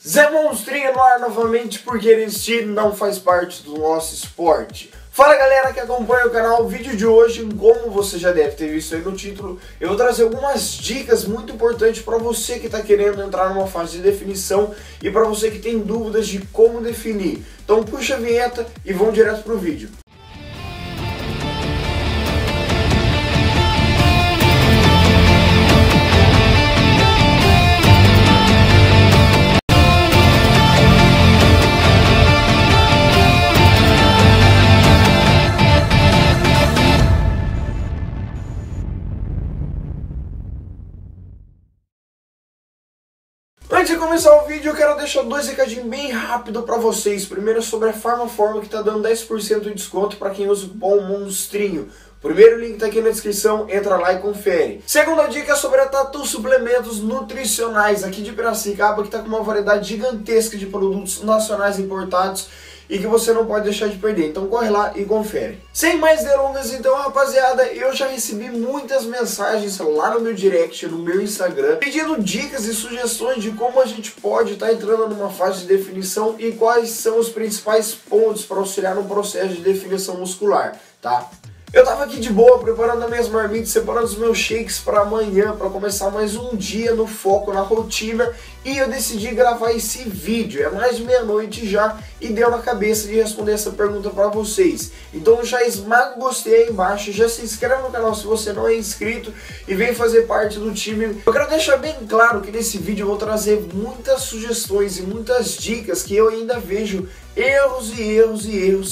Zé Monstrinho no ar novamente porque este não faz parte do nosso esporte. Fala galera que acompanha o canal, o vídeo de hoje, como você já deve ter visto aí no título, eu vou trazer algumas dicas muito importantes para você que está querendo entrar numa fase de definição e para você que tem dúvidas de como definir. Então puxa a vinheta e vamos direto pro vídeo. Antes de começar o vídeo, eu quero deixar dois recadinhos bem rápido para vocês. Primeiro é sobre a Farmaform, que está dando 10% de desconto para quem usa o cupom Monstrinho. O primeiro link está aqui na descrição, entra lá e confere. Segunda dica é sobre a Tatu Suplementos Nutricionais, aqui de Piracicaba, que está com uma variedade gigantesca de produtos nacionais importados e que você não pode deixar de perder. Então corre lá e confere. Sem mais delongas, então rapaziada, eu já recebi muitas mensagens lá no meu direct, no meu Instagram, pedindo dicas e sugestões de como a gente pode estar entrando numa fase de definição e quais são os principais pontos para auxiliar no processo de definição muscular, tá? Eu tava aqui de boa, preparando as minhas marmitas, separando os meus shakes para amanhã, para começar mais um dia no foco, na rotina, e eu decidi gravar esse vídeo. É mais de meia-noite já e deu na cabeça de responder essa pergunta para vocês. Então já esmaga o gostei aí embaixo, já se inscreve no canal se você não é inscrito e vem fazer parte do time. Eu quero deixar bem claro que nesse vídeo eu vou trazer muitas sugestões e muitas dicas que eu ainda vejo erros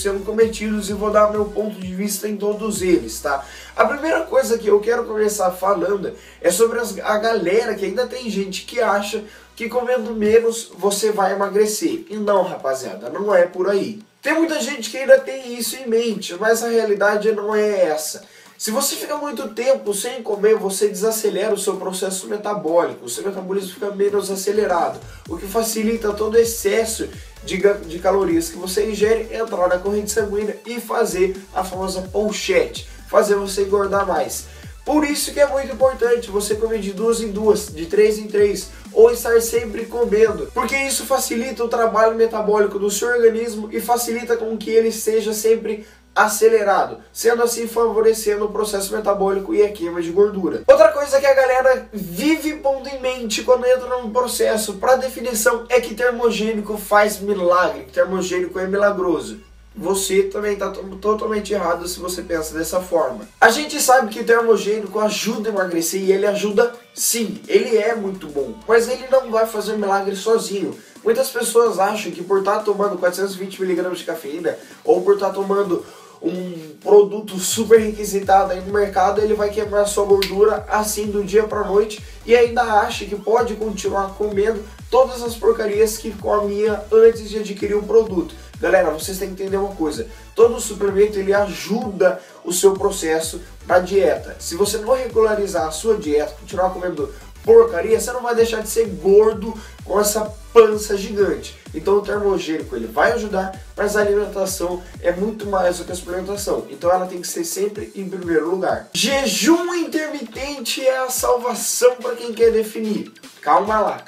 sendo cometidos e vou dar meu ponto de vista em todos eles, tá? A primeira coisa que eu quero começar falando é sobre a galera que ainda tem gente que acha que comendo menos você vai emagrecer. E não, rapaziada, não é por aí. Tem muita gente que ainda tem isso em mente, mas a realidade não é essa. Se você fica muito tempo sem comer, você desacelera o seu processo metabólico, o seu metabolismo fica menos acelerado, o que facilita todo o excesso de calorias que você ingere entrar na corrente sanguínea e fazer a famosa pochete, fazer você engordar mais. Por isso que é muito importante você comer de 2 em 2, de 3 em 3, ou estar sempre comendo, porque isso facilita o trabalho metabólico do seu organismo e facilita com que ele seja sempre acelerado, sendo assim favorecendo o processo metabólico e a queima de gordura. Outra coisa que a galera vive pondo em mente quando entra num processo para definição é que termogênico faz milagre, que termogênico é milagroso. Você também está totalmente errado se você pensa dessa forma. A gente sabe que termogênico ajuda a emagrecer e ele ajuda sim, ele é muito bom, mas ele não vai fazer milagre sozinho. Muitas pessoas acham que por estar tomando 420 mg de cafeína ou por estar tomando um produto super requisitado aí no mercado, ele vai quebrar sua gordura assim do dia para noite e ainda acha que pode continuar comendo todas as porcarias que comia antes de adquirir o produto. Galera, vocês têm que entender uma coisa, todo suplemento ele ajuda o seu processo da dieta. Se você não regularizar a sua dieta, continuar comendo porcaria, você não vai deixar de ser gordo com essa pança gigante. Então o termogênico ele vai ajudar, mas a alimentação é muito mais do que a suplementação. Então ela tem que ser sempre em primeiro lugar. Jejum intermitente é a salvação para quem quer definir. Calma lá.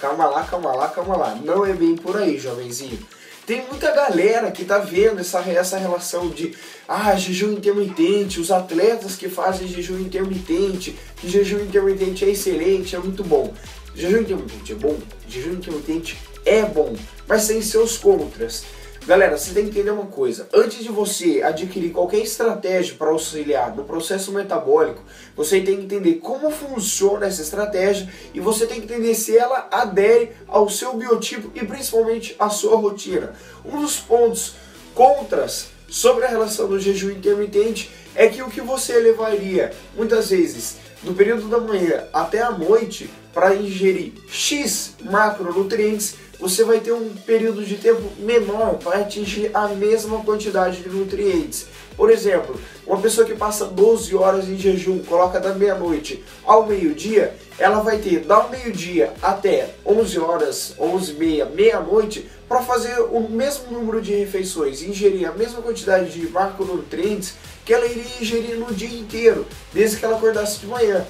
Não é bem por aí, jovenzinho. Tem muita galera que tá vendo essa relação de jejum intermitente, os atletas que fazem jejum intermitente, que jejum intermitente é excelente, é muito bom. Jejum intermitente é bom? Jejum intermitente é bom, mas tem seus contras. Galera, você tem que entender uma coisa, antes de você adquirir qualquer estratégia para auxiliar no processo metabólico, você tem que entender como funciona essa estratégia e você tem que entender se ela adere ao seu biotipo e principalmente à sua rotina. Um dos pontos contras sobre a relação do jejum intermitente é que o que você levaria muitas vezes do período da manhã até a noite para ingerir X macronutrientes, você vai ter um período de tempo menor para atingir a mesma quantidade de nutrientes. Por exemplo, uma pessoa que passa 12 horas em jejum, coloca da meia-noite ao meio-dia, ela vai ter da meio-dia até 11 horas, 11h30, meia-noite, para fazer o mesmo número de refeições, ingerir a mesma quantidade de macronutrientes que ela iria ingerir no dia inteiro, desde que ela acordasse de manhã.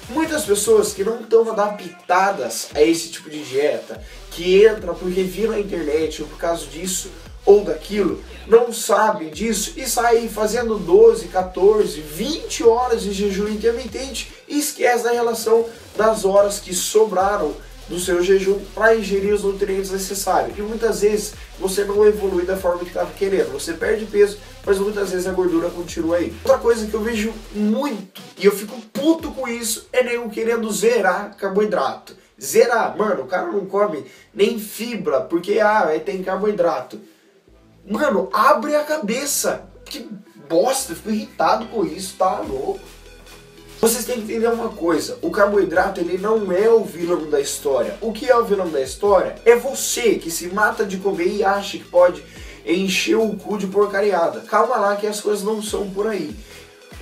Muitas pessoas que não estão adaptadas a esse tipo de dieta, que entra porque viu na internet ou por causa disso ou daquilo, não sabe disso e sai fazendo 12, 14, 20 horas de jejum intermitente e esquece da relação das horas que sobraram do seu jejum para ingerir os nutrientes necessários. E muitas vezes você não evolui da forma que estava querendo, você perde peso, mas muitas vezes a gordura continua aí. Outra coisa que eu vejo muito, e eu fico puto com isso, é nego querendo zerar carboidrato. Zerar, mano, o cara não come nem fibra, porque tem carboidrato. Mano, abre a cabeça. Que bosta, eu fico irritado com isso, tá louco. Vocês têm que entender uma coisa, o carboidrato ele não é o vilão da história. O que é o vilão da história é você que se mata de comer e acha que pode encher o cu de porcariada. Calma lá que as coisas não são por aí.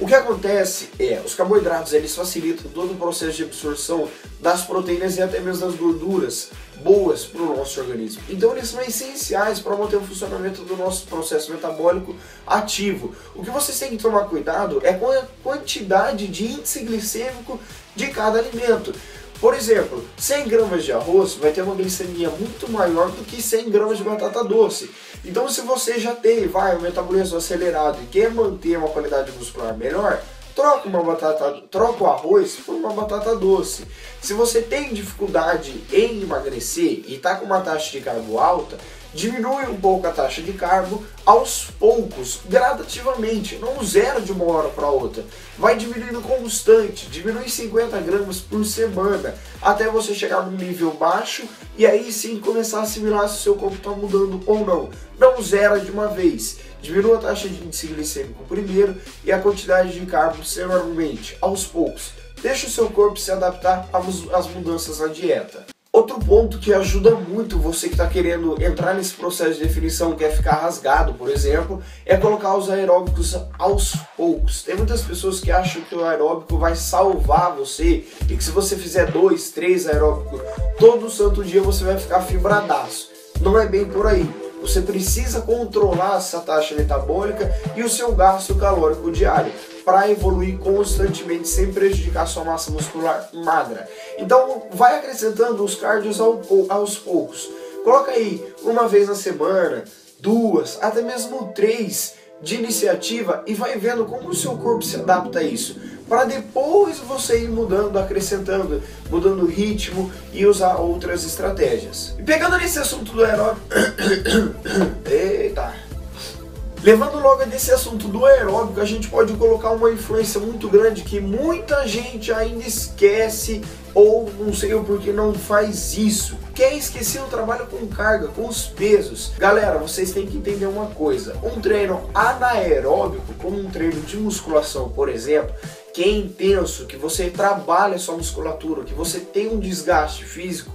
O que acontece é, os carboidratos eles facilitam todo o processo de absorção das proteínas e até mesmo das gorduras boas para o nosso organismo. Então eles são essenciais para manter o funcionamento do nosso processo metabólico ativo. O que vocês têm que tomar cuidado é com a quantidade de índice glicêmico de cada alimento. Por exemplo, 100 gramas de arroz vai ter uma glicemia muito maior do que 100 gramas de batata doce. Então se você já tem um metabolismo acelerado e quer manter uma qualidade muscular melhor, troca o arroz por uma batata doce. Se você tem dificuldade em emagrecer e está com uma taxa de carbo alta, diminui um pouco a taxa de carbo aos poucos, gradativamente, não zero de uma hora para outra. Vai diminuindo constante, diminui 50 gramas por semana, até você chegar num nível baixo e aí sim começar a assimilar se o seu corpo está mudando ou não. Não zera de uma vez. Diminua a taxa de índice glicêmico primeiro e a quantidade de carbo semanalmente, aos poucos. Deixa o seu corpo se adaptar às mudanças na dieta. Outro ponto que ajuda muito você que está querendo entrar nesse processo de definição, quer ficar rasgado, por exemplo, é colocar os aeróbicos aos poucos. Tem muitas pessoas que acham que o aeróbico vai salvar você e que se você fizer 2, 3 aeróbicos todo santo dia você vai ficar fibradaço. Não é bem por aí. Você precisa controlar essa taxa metabólica e o seu gasto calórico diário para evoluir constantemente sem prejudicar sua massa muscular magra. Então vai acrescentando os cardios aos poucos. Coloca aí uma vez na semana, 2, até mesmo 3 de iniciativa e vai vendo como o seu corpo se adapta a isso. Para depois você ir mudando, acrescentando, mudando o ritmo e usar outras estratégias. E pegando nesse assunto do aeróbico... Eita! Levando logo desse assunto do aeróbico, a gente pode colocar uma influência muito grande que muita gente ainda esquece ou não sei o porquê não faz isso. Que é esquecer o trabalho com carga, com os pesos. Galera, vocês têm que entender uma coisa. Um treino anaeróbico, como um treino de musculação, por exemplo, que é intenso, que você trabalha sua musculatura, que você tem um desgaste físico,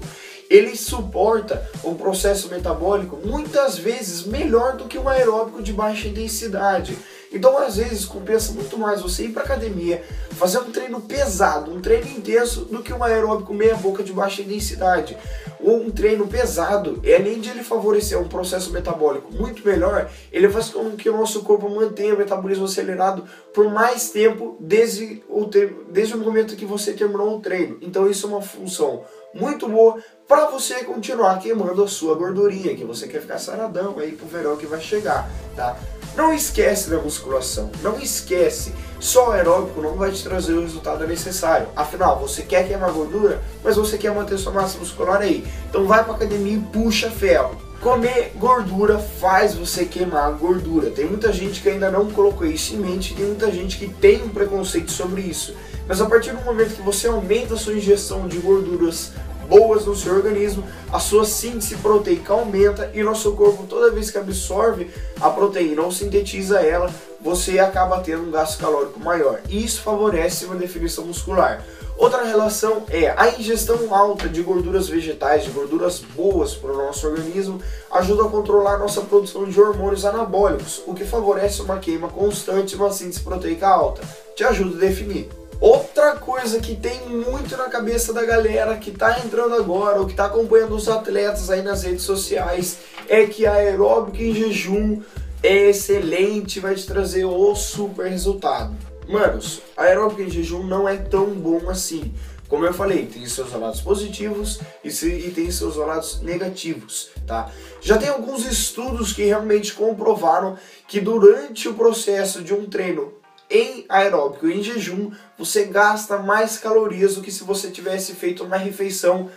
ele suporta um processo metabólico muitas vezes melhor do que um aeróbico de baixa intensidade. Então às vezes compensa muito mais você ir para academia, fazer um treino pesado, um treino intenso, do que um aeróbico meia boca de baixa intensidade. Um treino pesado, além de ele favorecer um processo metabólico muito melhor, ele faz com que o nosso corpo mantenha o metabolismo acelerado por mais tempo desde o momento que você terminou o treino. Então isso é uma função muito boa para você continuar queimando a sua gordurinha, que você quer ficar saradão aí pro verão que vai chegar, tá? Não esquece da musculação, não esquece, só o aeróbico não vai te trazer o resultado necessário. Afinal, você quer queimar gordura, mas você quer manter sua massa muscular aí. Então vai pra academia e puxa ferro. Comer gordura faz você queimar gordura. Tem muita gente que ainda não colocou isso em mente, tem muita gente que tem um preconceito sobre isso. Mas a partir do momento que você aumenta a sua ingestão de gorduras boas no seu organismo, a sua síntese proteica aumenta e nosso corpo, toda vez que absorve a proteína ou sintetiza ela, você acaba tendo um gasto calórico maior. E isso favorece uma definição muscular. Outra relação é a ingestão alta de gorduras vegetais, de gorduras boas para o nosso organismo, ajuda a controlar a nossa produção de hormônios anabólicos, o que favorece uma queima constante e uma síntese proteica alta. Te ajuda a definir. Outra coisa que tem muito na cabeça da galera que está entrando agora ou que está acompanhando os atletas aí nas redes sociais é que a aeróbica em jejum é excelente, vai te trazer o super resultado. Manos, a aeróbica em jejum não é tão bom assim. Como eu falei, tem seus lados positivos e tem seus lados negativos, tá? Já tem alguns estudos que realmente comprovaram que durante o processo de um treino em aeróbico, em jejum, você gasta mais calorias do que se você tivesse feito uma refeição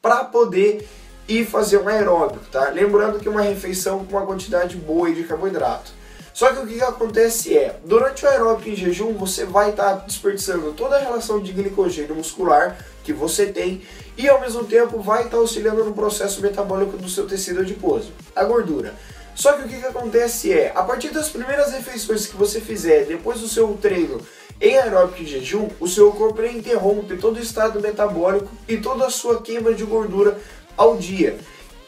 para poder ir fazer um aeróbico, tá? Lembrando que uma refeição com uma quantidade boa de carboidrato. Só que o que acontece é, durante o aeróbico em jejum, você vai estar desperdiçando toda a relação de glicogênio muscular que você tem e ao mesmo tempo vai estar auxiliando no processo metabólico do seu tecido adiposo, a gordura. Só que o que acontece é, a partir das primeiras refeições que você fizer depois do seu treino em aeróbico em jejum, o seu corpo interrompe todo o estado metabólico e toda a sua queima de gordura ao dia.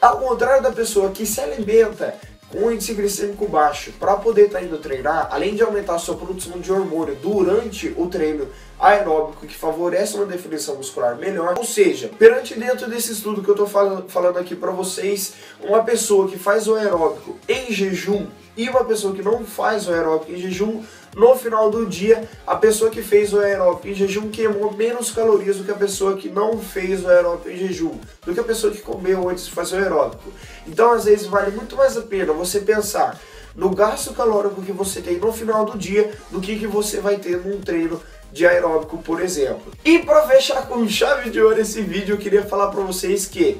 Ao contrário da pessoa que se alimenta com índice glicêmico baixo para poder estar indo treinar, além de aumentar a sua produção de hormônio durante o treino aeróbico, que favorece uma definição muscular melhor. Ou seja, perante dentro desse estudo que eu estou falando aqui para vocês, uma pessoa que faz o aeróbico em jejum e uma pessoa que não faz o aeróbico em jejum, no final do dia, a pessoa que fez o aeróbico em jejum queimou menos calorias do que a pessoa que não fez o aeróbico em jejum, do que a pessoa que comeu antes de fazer o aeróbico. Então, às vezes, vale muito mais a pena você pensar no gasto calórico que você tem no final do dia do que você vai ter num treino de aeróbico, por exemplo. E para fechar com chave de ouro esse vídeo, eu queria falar para vocês que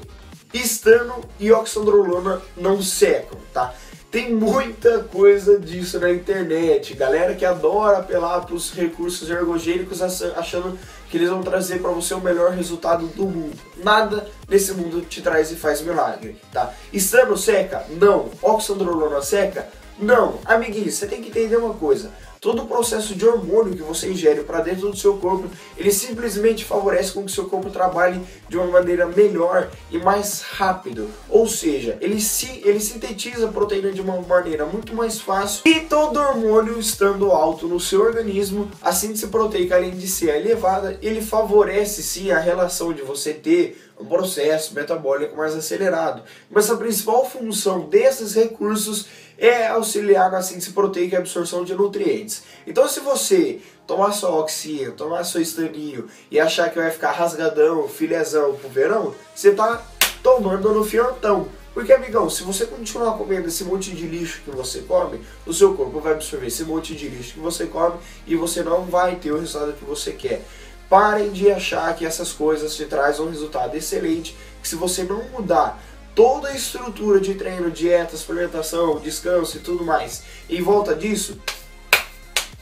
estano e oxandrolona não secam, tá? Tem muita coisa disso na internet, galera que adora apelar para os recursos ergogênicos achando que eles vão trazer para você o melhor resultado do mundo. Nada nesse mundo te traz e faz milagre, tá? Estano seca? Não. Oxandrolona seca? Não. Amiguinho, você tem que entender uma coisa. Todo o processo de hormônio que você ingere para dentro do seu corpo, ele simplesmente favorece com que o seu corpo trabalhe de uma maneira melhor e mais rápido. Ou seja, ele sintetiza a proteína de uma maneira muito mais fácil e todo hormônio estando alto no seu organismo, a síntese proteica, além de ser elevada, ele favorece sim a relação de você ter um processo metabólico mais acelerado. Mas a principal função desses recursos é auxiliar na síntese proteica e absorção de nutrientes. Então, se você tomar só oxinha, tomar só estaninho e achar que vai ficar rasgadão, filezão pro verão, você tá tomando no fiantão. Porque, amigão, se você continuar comendo esse monte de lixo que você come, o seu corpo vai absorver esse monte de lixo que você come e você não vai ter o resultado que você quer. Parem de achar que essas coisas te trazem um resultado excelente, que se você não mudar toda a estrutura de treino, dieta, suplementação, descanso e tudo mais em volta disso,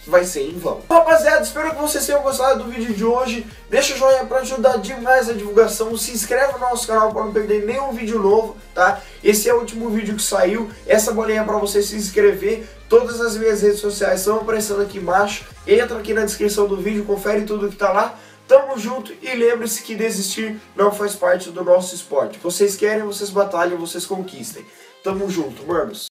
vai ser em vão. Rapaziada, espero que vocês tenham gostado do vídeo de hoje. Deixa o joinha para ajudar demais a divulgação. Se inscreve no nosso canal para não perder nenhum vídeo novo, tá? Esse é o último vídeo que saiu. Essa bolinha é para você se inscrever. Todas as minhas redes sociais estão aparecendo aqui embaixo. Entra aqui na descrição do vídeo, confere tudo que tá lá. Tamo junto e lembre-se que desistir não faz parte do nosso esporte. Vocês querem, vocês batalham, vocês conquistem. Tamo junto, manos.